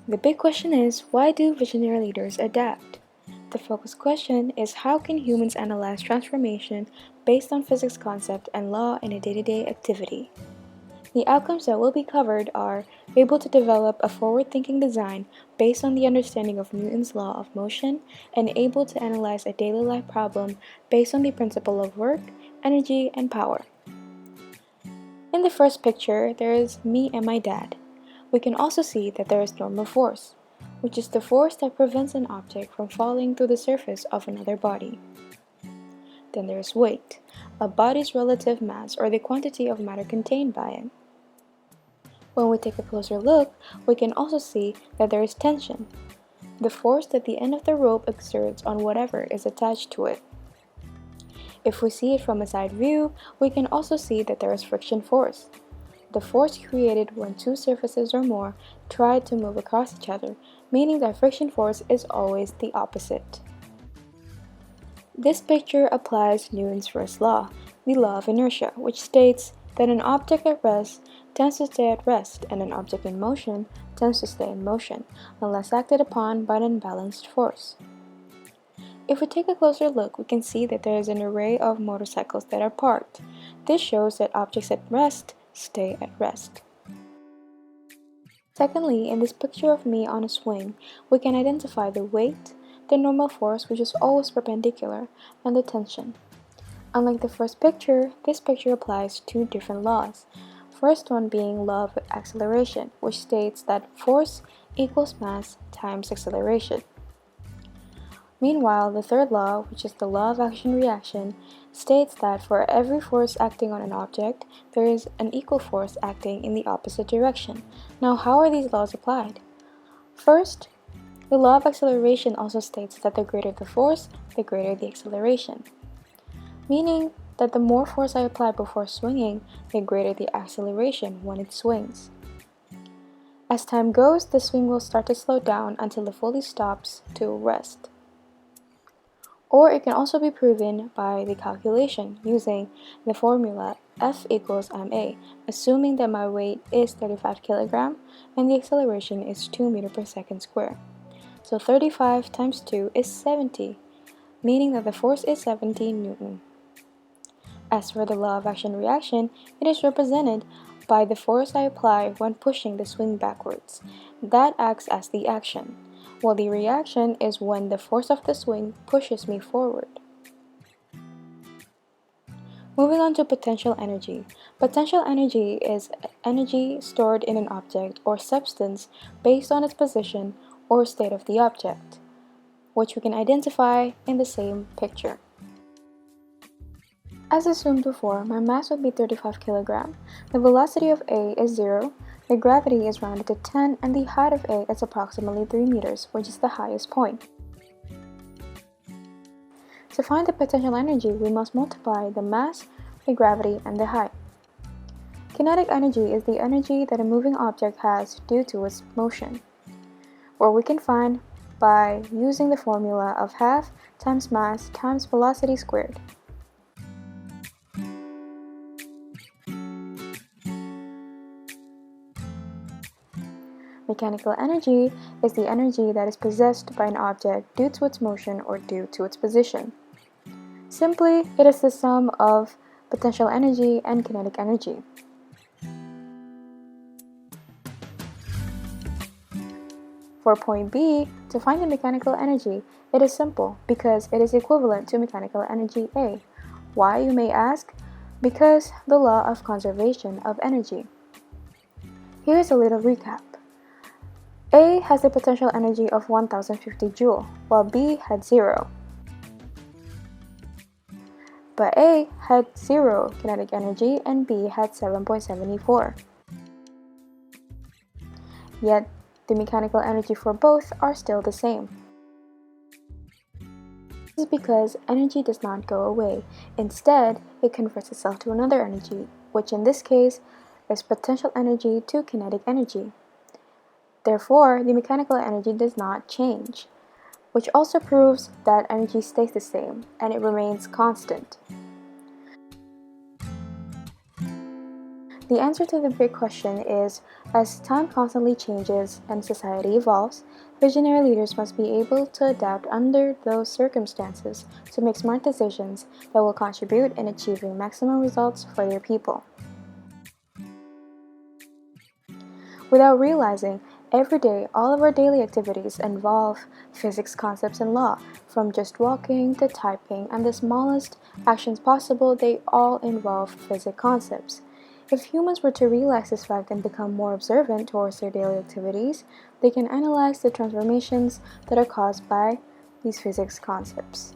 The big question is, why do visionary leaders adapt? The focus question is, how can humans analyze transformation based on physics concept and law in a day-to-day activity? The outcomes that will be covered are able to develop a forward-thinking design based on the understanding of Newton's law of motion and able to analyze a daily life problem based on the principle of work, energy, and power. In the first picture, there is me and my dad. We can also see that there is normal force, which is the force that prevents an object from falling through the surface of another body. Then there is weight, a body's relative mass or the quantity of matter contained by it. When we take a closer look, we can also see that there is tension, the force that the end of the rope exerts on whatever is attached to it. If we see it from a side view, we can also see that there is friction force, the force created when two surfaces or more try to move across each other, meaning that friction force is always the opposite. This picture applies Newton's first law, the law of inertia, which states that an object at rest tends to stay at rest and an object in motion tends to stay in motion, unless acted upon by an unbalanced force. If we take a closer look, we can see that there is an array of motorcycles that are parked. This shows that objects at rest stay at rest. Secondly, in this picture of me on a swing, we can identify the weight, the normal force which is always perpendicular, and the tension. Unlike the first picture, this picture applies two different laws. First one being law of acceleration, which states that force equals mass times acceleration. Meanwhile, the third law, which is the law of action-reaction, states that for every force acting on an object, there is an equal force acting in the opposite direction. Now, how are these laws applied? First, the law of acceleration also states that the greater the force, the greater the acceleration, meaning that the more force I apply before swinging, the greater the acceleration when it swings. As time goes, the swing will start to slow down until it fully stops to rest. Or it can also be proven by the calculation using the formula F equals ma, assuming that my weight is 35 kg and the acceleration is 2 meters per second square. So 35 times 2 is 70, meaning that the force is 70 Newton. As for the law of action-reaction, it is represented by the force I apply when pushing the swing backwards. That acts as the action, while the reaction is when the force of the swing pushes me forward. Moving on to potential energy. Potential energy is energy stored in an object or substance based on its position or state of the object, which we can identify in the same picture. As assumed before, my mass would be 35 kg. The velocity of A is 0, the gravity is rounded to 10, and the height of A is approximately 3 meters, which is the highest point. To find the potential energy, we must multiply the mass, the gravity, and the height. Kinetic energy is the energy that a moving object has due to its motion, where we can find by using the formula of half times mass times velocity squared. Mechanical energy is the energy that is possessed by an object due to its motion or due to its position. Simply, it is the sum of potential energy and kinetic energy. For point B, to find the mechanical energy, it is simple because it is equivalent to mechanical energy A. Why, you may ask? Because the law of conservation of energy. Here is a little recap. A has the potential energy of 1050 joule, while B had 0. But A had 0 kinetic energy and B had 7.74. Yet, the mechanical energy for both are still the same. This is because energy does not go away. Instead, it converts itself to another energy, which in this case is potential energy to kinetic energy. Therefore, the mechanical energy does not change, which also proves that energy stays the same and it remains constant. The answer to the big question is, as time constantly changes and society evolves, visionary leaders must be able to adapt under those circumstances to make smart decisions that will contribute in achieving maximum results for their people. Without realizing, every day all of our daily activities involve physics concepts and law. From just walking to typing and the smallest actions possible, they all involve physics concepts. If humans were to realize this fact and become more observant towards their daily activities, they can analyze the transformations that are caused by these physics concepts.